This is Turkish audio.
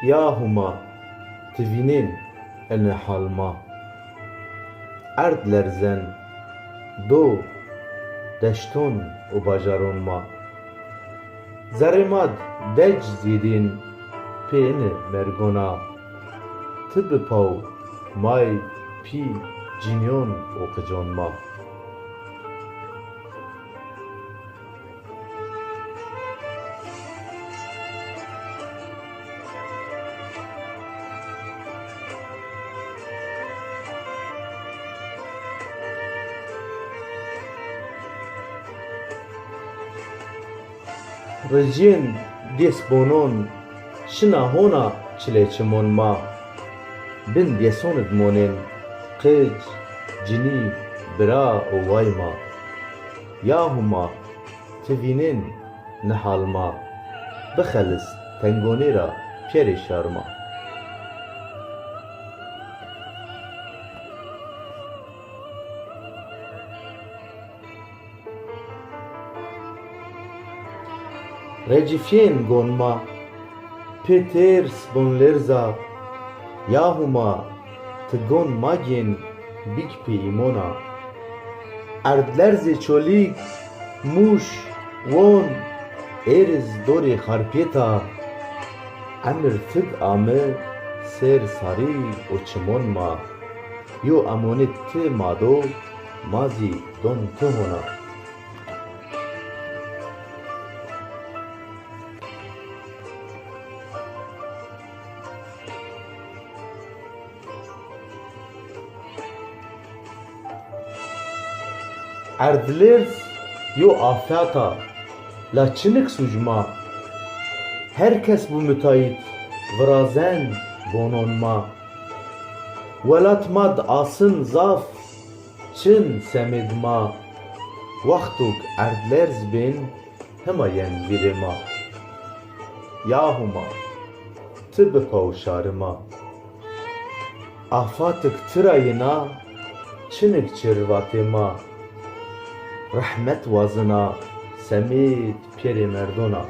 Ya huma tivînên enihal ma. Erd lerzen do deşton û bajarên ma. Zerê ma dec zîdîn pêne mergona. Ti bi paw may pî cînyon û qijon ma. Rejiyên dêsbonon şina hona çilêçimon ma. Bin dêson idmonên qîç, cinî, bira û way ma. Ya huma tivînên nihal ma. Bixelis tengonê ra pêrê şar ma. Recîfiyên gon ma pê têrs bûn lêrza. Ya huma ti gon magên bîk pê îmona. Erdlerzê çolîk, mûş, won, êriz dorê xarpêta. Emir fig ame sêr sarî û çimon ma. Yo emonê ti mado, mazî don ti hona. Erdlêrz yo afeta la çinik sûcma. Herkes bû müteît virazen bonon ma. Welat ma di asın zaf çin semêd ma. Wextûk erdlêrz bên hema yên vîrê ma. Ya huma ti bi paw şarî ma. Afatik tirayîna çinik çirvatê ma. Rahmet wazina semêd pêrê merdona.